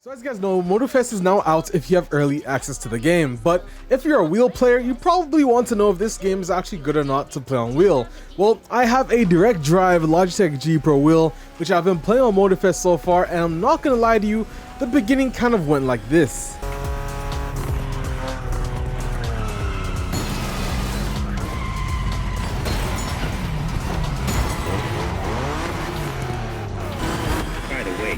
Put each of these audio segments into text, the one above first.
So as you guys know, Motorfest is now out if you have early access to the game, but if you're a wheel player, you probably want to know if this game is actually good or not to play on wheel. Well, I have a direct drive Logitech G Pro wheel, which I've been playing on Motorfest so far, and I'm not gonna lie to you, the beginning kind of went like this.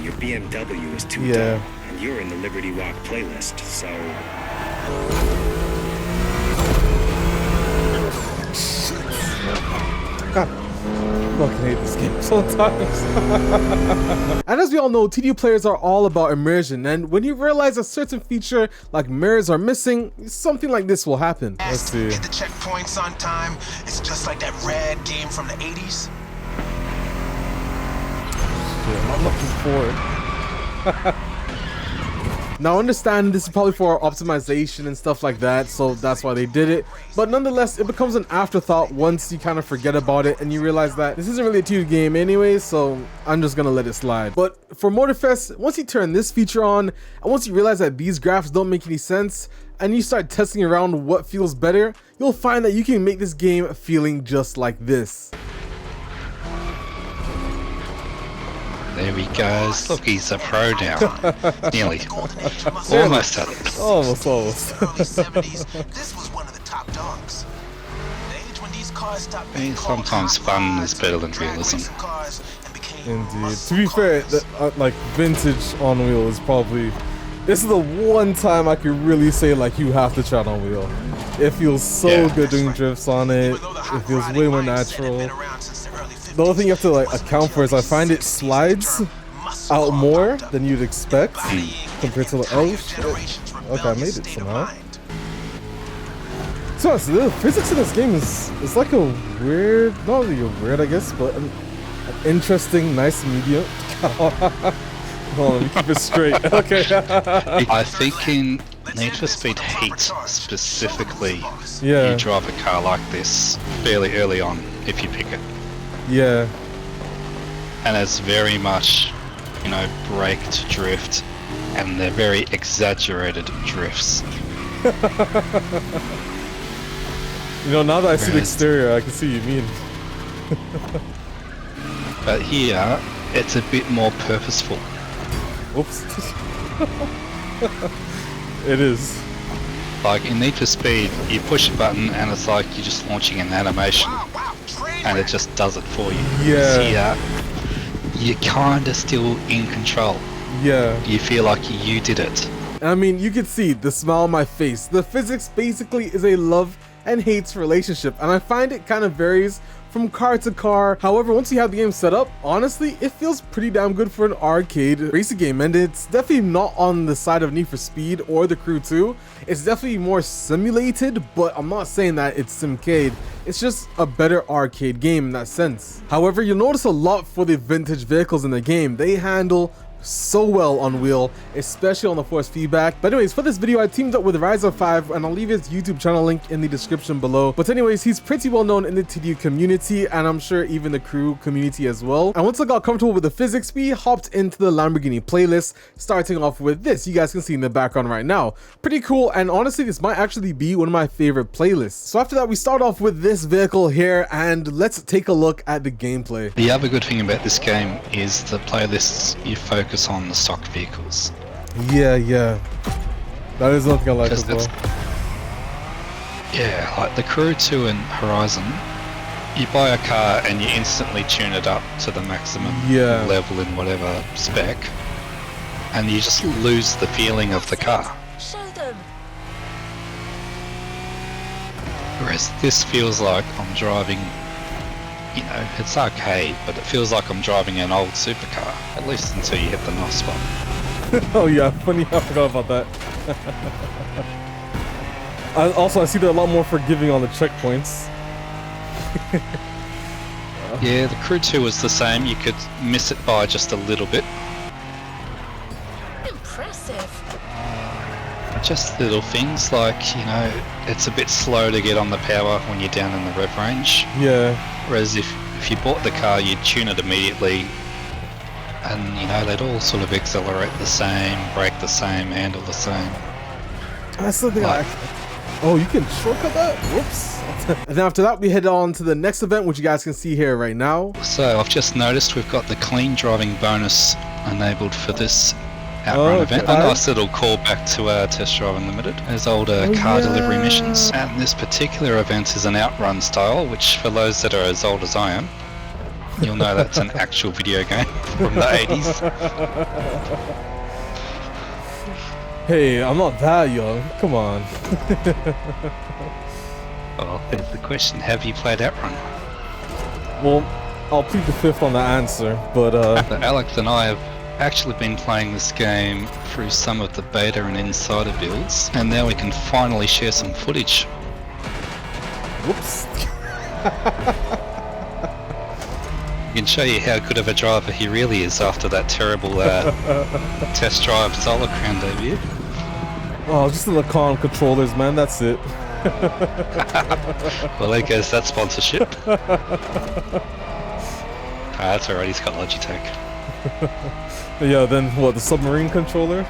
Your BMW is too dull, and you're in the Liberty Walk playlist, so... God, I fucking hate this game sometimes. And as we all know, TD players are all about immersion, and when you realize a certain feature like mirrors are missing, something like this will happen. Let's see. Hit the checkpoints on time. It's just like that red game from the 80s. I'm looking for it. Now understand this is probably for optimization and stuff like that, so that's why they did it, but nonetheless it becomes an afterthought once you kind of forget about it and you realize that this isn't really a 2D game anyway, so I'm just gonna let it slide. But for Motorfest, once you turn this feature on and once you realize that these graphs don't make any sense and you start testing around what feels better, you'll find that you can make this game feeling just like this. There he goes. Look, he's a pro now. Nearly. Almost at it. Almost. Early 70s, this was one of the top dogs. The age when these cars stopped being Sometimes fun is better than realism. Indeed. To be fair, like vintage on wheel is probably... This is the one time I could really say like you have to try it on wheel. It feels so good doing drifts on it. It feels way more natural. The only thing you have to like account for is I find it slides out more than you'd expect compared to like, oh shit. Okay, I made it somehow. So the physics in this game is like a weird, not really weird I guess, but an interesting, nice medium. Hold on, let me keep it straight. Okay. I think in Need for Speed Heat specifically, yeah, you drive a car like this fairly early on if you pick it. Yeah. And it's very much, you know, brake to drift, and they're very exaggerated drifts. You know, now that I see the exterior, I can see what you mean. But here, it's a bit more purposeful. Oops. It is. Like in Need for Speed, you push a button and it's like you're just launching an animation. And it just does it for you. Yeah. Here, you're kinda still in control. Yeah. You feel like you did it. I mean, you can see the smile on my face. The physics basically is a love and hates relationship, and I find it kind of varies from car to car. However, once you have the game set up, honestly, it feels pretty damn good for an arcade racing game, and it's definitely not on the side of Need for Speed or the Crew 2. It's definitely more simulated, but I'm not saying that it's simcade. It's just a better arcade game in that sense. However, you'll notice a lot for the vintage vehicles in the game. They handle so well on wheel, especially on the force feedback. But anyways, for this video I teamed up with Rise5, and I'll leave his YouTube channel link in the description below. But anyways, he's pretty well known in the TD community, and I'm sure even the Crew community as well. And once I got comfortable with the physics, we hopped into the Lamborghini playlist, starting off with this. You guys can see in the background right now. Pretty cool, and honestly this might actually be one of my favorite playlists. So after that we start off with this vehicle here, and let's take a look at the gameplay. The other good thing about this game is the playlists you focus on the stock vehicles. Yeah. That is something I like as well. Yeah, like the Crew 2 and Horizon, you buy a car and you instantly tune it up to the maximum level in whatever spec, and you just lose the feeling of the car. Show them. Whereas this feels like I'm driving, you know, it's arcade, but it feels like I'm driving an old supercar, at least until you hit the nice spot. Oh yeah, funny, I forgot about that. I see they're a lot more forgiving on the checkpoints. Yeah, the Crew 2 was the same, you could miss it by just a little bit. Impressive. Just little things like, you know, it's a bit slow to get on the power when you're down in the rev range. Yeah. Whereas if you bought the car, you'd tune it immediately, and you know they'd all sort of accelerate the same, brake the same, handle the same. That's the thing. Oh, you can shortcut that? Whoops. And then after that, we head on to the next event, which you guys can see here right now. So I've just noticed we've got the clean driving bonus enabled for this outrun event. A nice little callback to Test Drive Unlimited, as older car delivery missions. And this particular event is an outrun style, which for those that are as old as I am, you'll know that's an actual video game from the 80s. Hey, I'm not that young. Come on. Well, there's the question, have you played Outrun? Well, I'll plead the fifth on the answer, but Alex and I have actually been playing this game through some of the beta and insider builds, and now we can finally share some footage. Whoops. I can show you how good of a driver he really is after that terrible test drive solo crown debut. Oh, just the con controllers, man, that's it. Well, there goes that sponsorship. That's alright, he's got Logitech. Yeah, then what, the submarine controller?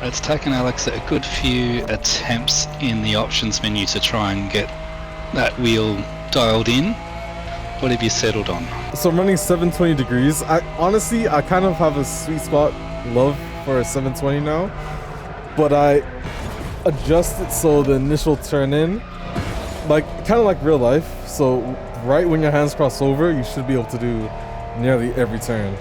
It's taken Alex a good few attempts in the options menu to try and get that wheel dialed in. What have you settled on? So I'm running 720 degrees. I kind of have a sweet spot love for a 720 now, but I adjust it so the initial turn in, like kind of like real life. So right when your hands cross over, you should be able to do nearly every turn.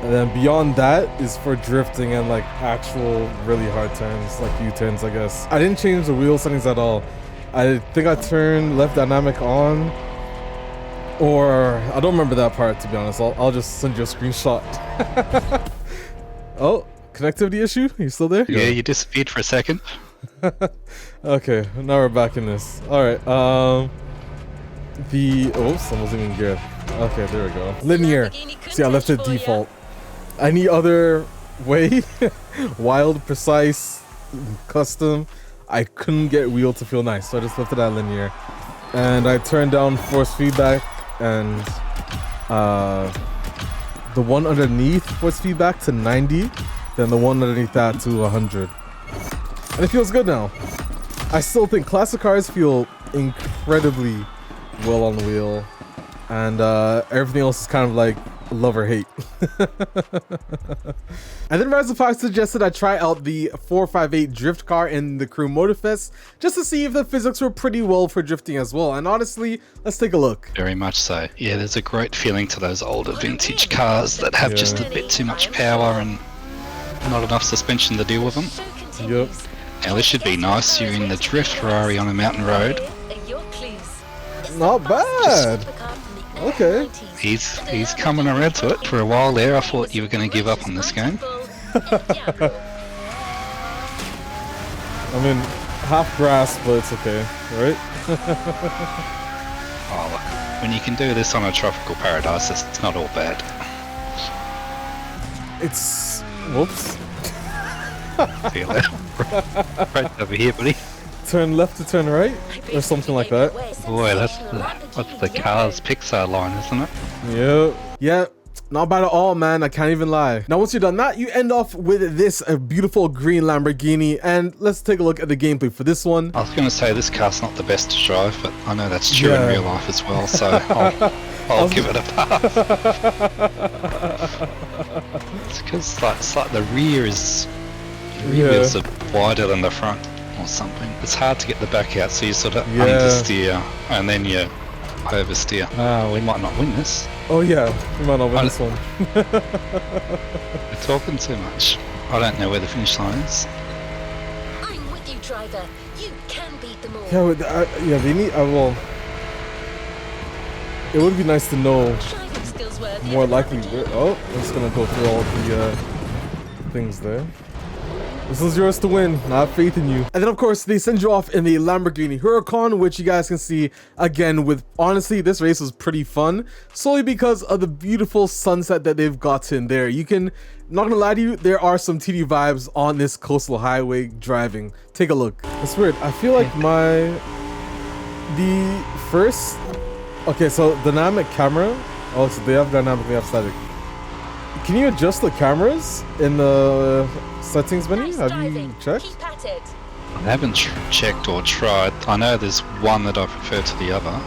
And then beyond that is for drifting and like actual really hard turns, like U-turns, I guess. I didn't change the wheel settings at all. I think I turned left dynamic on, or I don't remember that part, to be honest. I'll just send you a screenshot. Oh, connectivity issue? You still there? Yeah, you disappeared for a second. Okay, now we're back in this. Alright, oops, I wasn't even geared. Okay, there we go. Linear. See, I left it default. Any other way? Wild, precise, custom. I couldn't get wheel to feel nice, so I just left it at linear. And I turned down force feedback and the one underneath force feedback to 90, then the one underneath that to 100. And it feels good now. I still think classic cars feel incredibly well on the wheel, and everything else is kind of like love or hate. And then Rise of Fox suggested I try out the 458 drift car in the Crew Motorfest just to see if the physics were pretty well for drifting as well. And honestly, let's take a look. Very much so. Yeah, there's a great feeling to those older vintage cars that have just a bit too much power and not enough suspension to deal with them. Yep. Now this should be nice. You're in the drift Ferrari on a mountain road. Not bad. Okay. He's coming around to it. For a while there, I thought you were going to give up on this game. I mean, half grass, but it's okay, right? Oh, look. When you can do this on a tropical paradise, it's not all bad. It's... whoops. See you later. Right over here, buddy. Turn left to turn right, or something like that. Boy, that's the Cars Pixar line, isn't it? Yeah. Yeah, not bad at all, man. I can't even lie. Now, once you're done that, you end off with this beautiful green Lamborghini, and let's take a look at the gameplay for this one. I was going to say this car's not the best to drive, but I know that's true in real life as well, so I'll give it a pass. It's because it's like the rear wheels are wider than the front or something. It's hard to get the back out, so you sort of understeer and then you oversteer. We might not win this. Oh yeah, we might not win this one. We're talking too much. I don't know where the finish line is. I'm with you, driver. You can beat them all. Yeah, they need. Well, it would be nice to know more likely. I'm just gonna go through all the things there. This is yours to win. I have faith in you. And then, of course, they send you off in the Lamborghini Huracan, which you guys can see again with, honestly, this race was pretty fun, solely because of the beautiful sunset that they've gotten there. You can, not gonna lie to you, there are some TD vibes on this coastal highway driving. Take a look. It's weird. I feel like the first, okay, so dynamic camera. Oh, so they have dynamic, they have static. Can you adjust the cameras in the settings menu? Have you checked? Keep at it. I haven't checked or tried. I know there's one that I prefer to the other.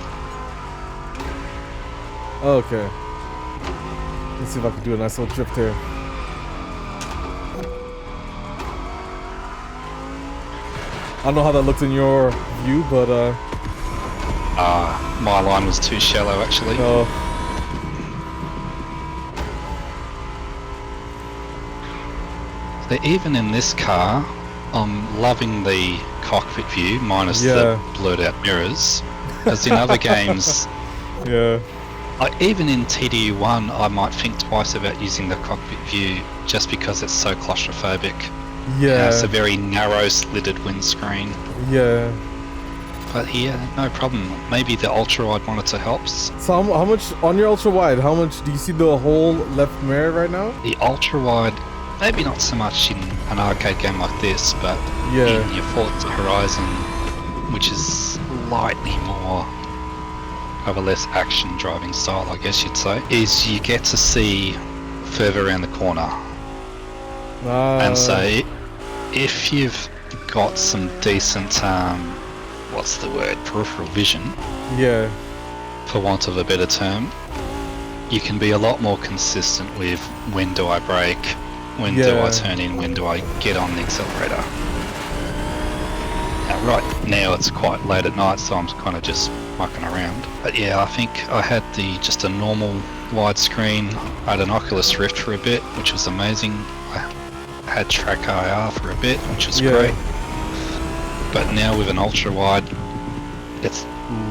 Okay. Let's see if I can do a nice little drift here. I don't know how that looked in your view, but my line was too shallow actually. So even in this car, I'm loving the cockpit view minus the blurred out mirrors. As in other games, even in TDU1, I might think twice about using the cockpit view just because it's so claustrophobic. Yeah. It's a very narrow slitted windscreen. Yeah. But here, no problem. Maybe the ultra-wide monitor helps. So how much, on your ultra-wide, how much, do you see the whole left mirror right now? The ultra-wide, maybe not so much in an arcade game like this, but in your Forza Horizon, which is slightly more of a less action driving style, I guess you'd say, is you get to see further around the corner. And so if you've got some decent, what's the word, peripheral vision, for want of a better term, you can be a lot more consistent with when do I brake, when do I turn in, when do I get on the accelerator. Now, right now it's quite late at night, so I'm kind of just mucking around. But yeah, I think I had just a normal widescreen. I had an Oculus Rift for a bit, which was amazing. I had track IR for a bit, which was great. But now with an ultra wide, it's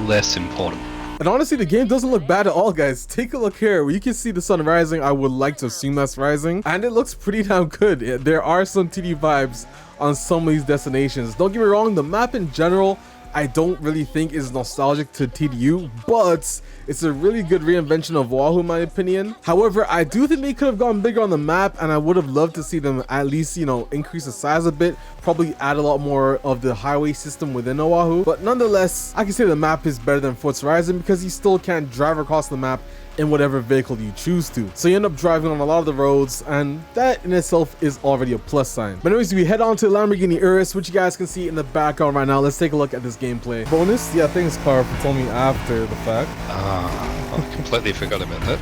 less important. And honestly, the game doesn't look bad at all, guys. Take a look here where you can see the sun rising. I would like to assume that's rising, and it looks pretty damn good. There are some TD vibes on some of these destinations. Don't get me wrong, the map in general I don't really think is nostalgic to TDU, but it's a really good reinvention of Wahoo in my opinion. However, I do think they could have gone bigger on the map, and I would have loved to see them at least, you know, increase the size a bit, probably add a lot more of the highway system within Oahu. But nonetheless, I can say the map is better than Forza Horizon because you still can drive across the map in whatever vehicle you choose to. So you end up driving on a lot of the roads, and that in itself is already a plus sign. But anyways, we head on to Lamborghini Urus, which you guys can see in the background right now. Let's take a look at this gameplay. Bonus, yeah, thanks Car for telling me after the fact. I completely forgot about that.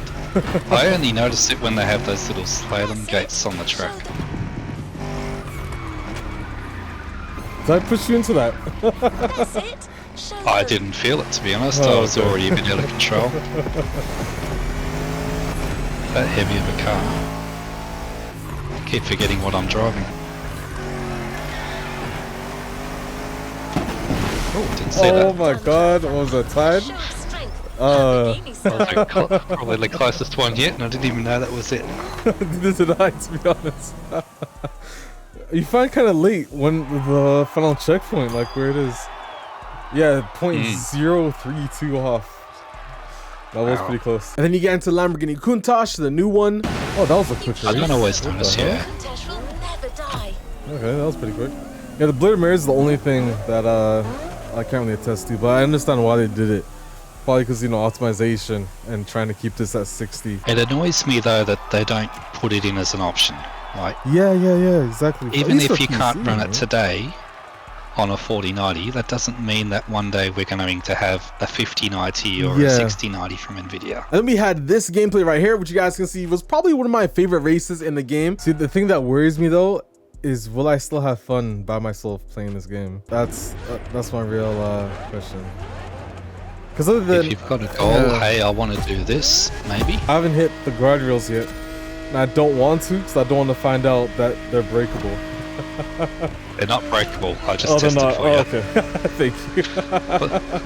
I only noticed it when they have those little slalom gates on the track. Did I push you into that? That's it. I didn't feel it, to be honest. I was already a bit out of control. That heavy of a car. I keep forgetting what I'm driving. Oh, didn't see that. Oh my god, what was that, tied? Probably the closest one yet, and I didn't even know that was it. Neither did I, to be honest. You find kind of late when the final checkpoint, like where it is. Yeah, 0.032 off. That was pretty close. And then you get into Lamborghini Countach, the new one. Oh, that was a quick race. I don't always notice, yeah. Okay, that was pretty quick. Yeah, the blurred mirror is the only thing that I can't really attest to, but I understand why they did it. Probably because, you know, optimization and trying to keep this at 60. It annoys me though that they don't put it in as an option. Like, yeah, exactly. Even if you can't run it today on a 4090, that doesn't mean that one day we're going to have a 5090 or a 6090 from Nvidia. And then we had this gameplay right here, which you guys can see was probably one of my favorite races in the game. See, the thing that worries me though is, will I still have fun by myself playing this game? That's my real question. Because other than, if you've got a goal, hey, I want to do this, maybe. I haven't hit the guardrails yet, and I don't want to because I don't want to find out that they're breakable. They're not breakable. I just tested for you. Okay. Thank you.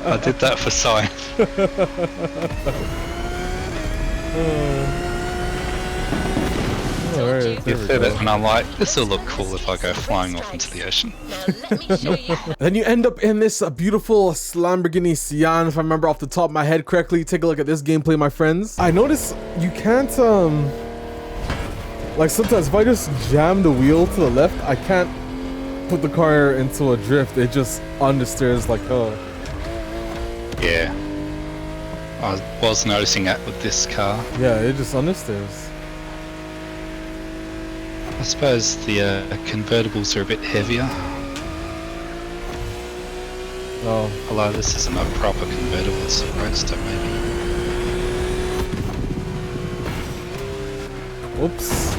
I did that for science. Alright, You said it, and I'm like, this will look cool if I go flying off into the ocean. Now let me show you. Then you end up in this beautiful Lamborghini Sian, if I remember off the top of my head correctly. Take a look at this gameplay, my friends. I noticed you can't, like sometimes if I just jam the wheel to the left, I can't put the car into a drift. It just understeers like hell. Yeah. I was noticing that with this car. Yeah, it just understeers. I suppose the convertibles are a bit heavier. Oh. Although this isn't a proper convertible, it's a roadster maybe. Whoops.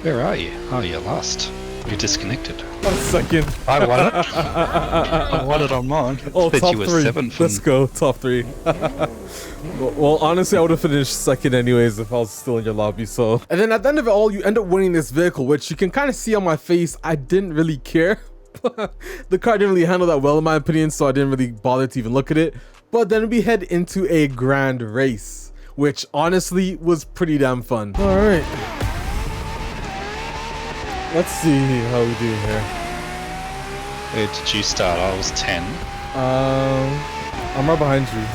Where are you? Oh, you're lost. You're disconnected. 1 second. I won it. I won it on mine. Oh, Bet top you were 3. 7 from... Let's go, top 3. Well, honestly, I would have finished second anyways if I was still in your lobby, so. And then at the end of it all, you end up winning this vehicle, which you can kind of see on my face. I didn't really care. The car didn't really handle that well in my opinion, so I didn't really bother to even look at it. But then we head into a grand race, which honestly was pretty damn fun. All right. Let's see how we do here. Where did you start? I was 10. I'm right behind you.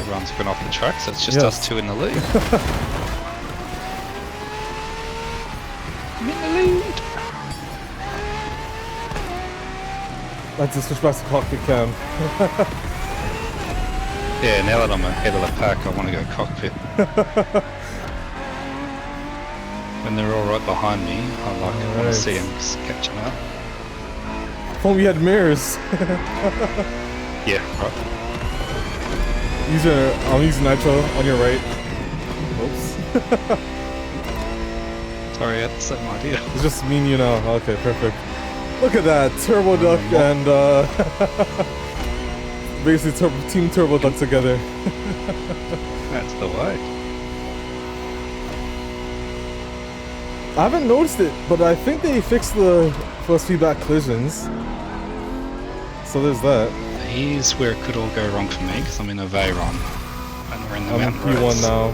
Everyone's gone off the track, so it's just Yes. us two in the lead. I'm in the lead. Let's just switch back to cockpit cam. Yeah, now that I'm ahead of the pack, I want to go cockpit. When they're all right behind me, I want to Right. see them catching up. If only we had mirrors. Yeah, right. I'm using nitro on your right. Oops. Sorry, I had the same idea. It's just me and you now. Okay, perfect. Look at that. Turbo Duck and basically Team Turbo Duck together. That's the way. I haven't noticed it, but I think they fixed the force feedback collisions. So there's that. Here's where it could all go wrong for me, because I'm in a Veyron. And we're in the I'm in mountain P1 roads. now.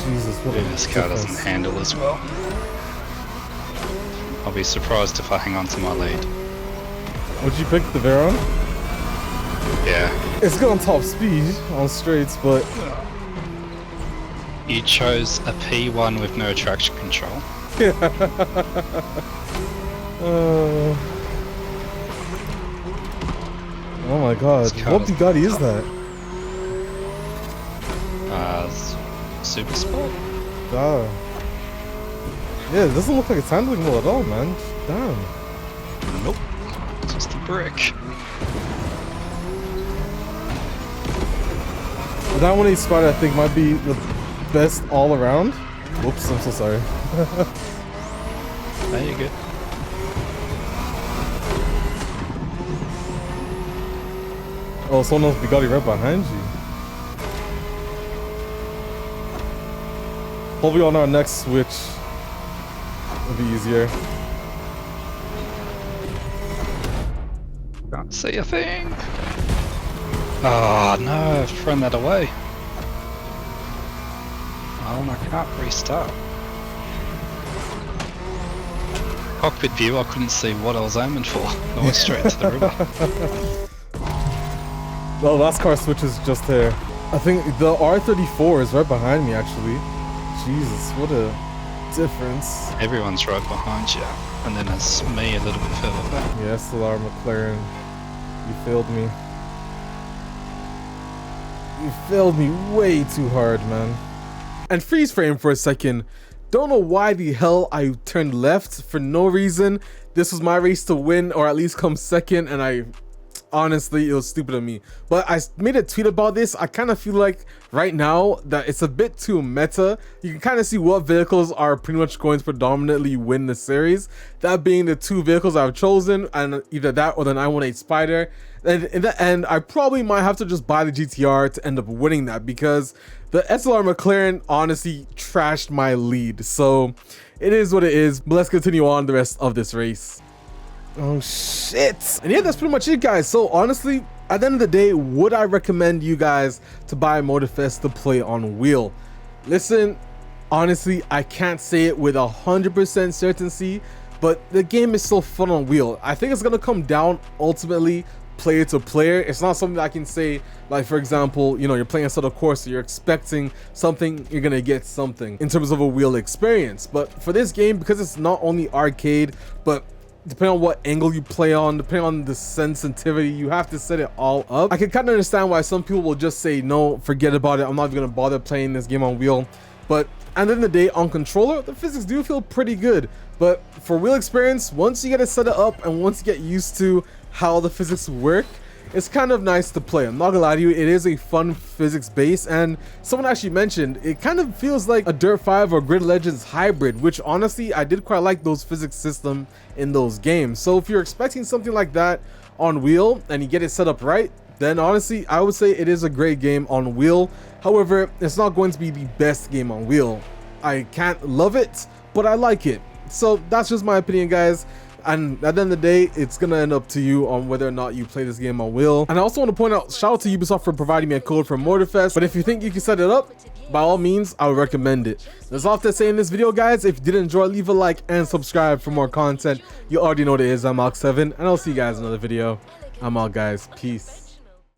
Jesus, what Yeah, a this car doesn't difference. handle as well. I'll be surprised if I hang on to my lead. Would you pick the Veyron? Yeah. It's good on top speed on straights, but You chose a P1 with no traction control. Oh my god, This car what doesn't- Bugatti is that? Super Sport. Ah. Yeah, it doesn't look like it's handling well at all, man. Damn. Nope. It's just a brick. The 918 Spider, I think, might be the best all around. Whoops, I'm so sorry. There you go. Oh, someone else Bugatti right behind you. Hopefully on our next switch, it'll be easier. Can't see a thing. Oh no, I've thrown that away. Oh, and I can't restart. Cockpit view, I couldn't see what I was aiming for. I went straight into the river. The last car switch is just there. I think the R34 is right behind me, actually. Jesus, what a difference. Everyone's right behind you, and then it's me a little bit further back. Yes, Lar McLaren. You failed me. You failed me way too hard, man. And freeze frame for a second. Don't know why the hell I turned left for no reason. This was my race to win, or at least come second, and I honestly, it was stupid of me. But I made a tweet about this. I kind of feel like right now that it's a bit too meta. You can kind of see what vehicles are pretty much going to predominantly win the series. That being the 2 vehicles I've chosen, and either that or the 918 Spider. And in the end, I probably might have to just buy the GTR to end up winning that, because the SLR McLaren honestly trashed my lead. So it is what it is. But let's continue on the rest of this race. Oh shit. And yeah, that's pretty much it, guys. So honestly, at the end of the day, would I recommend you guys to buy Motorfest to play on wheel? Listen, honestly, I can't say it with 100% certainty, but the game is so fun on wheel. I think it's gonna come down ultimately player to player. It's not something that I can say, like, for example, you know, you're playing a sort of course, so you're expecting something, you're gonna get something in terms of a wheel experience. But for this game, because it's not only arcade, but depending on what angle you play on, depending on the sensitivity, you have to set it all up. I can kind of understand why some people will just say, no, forget about it, I'm not even gonna bother playing this game on wheel. But at the end of the day, on controller, the physics do feel pretty good. But for wheel experience, once you get it set up and once you get used to how the physics work, it's kind of nice to play. I'm not gonna lie to you, it is a fun physics base, and someone actually mentioned it kind of feels like a Dirt 5 or Grid Legends hybrid, which honestly I did quite like those physics system in those games. So if you're expecting something like that on wheel and you get it set up right, then honestly I would say it is a great game on wheel. However, it's not going to be the best game on wheel. I can't love it, but I like it. So that's just my opinion, guys. And at the end of the day, it's gonna end up to you on whether or not you play this game on wheel. And I also want to point out, shout out to Ubisoft for providing me a code for Motorfest. But if you think you can set it up, by all means, I would recommend it. That's all I have to say in this video, guys. If you did enjoy, leave a like and subscribe for more content. You already know what it is. I'm Alex7, and I'll see you guys in another video. I'm out, guys. Peace.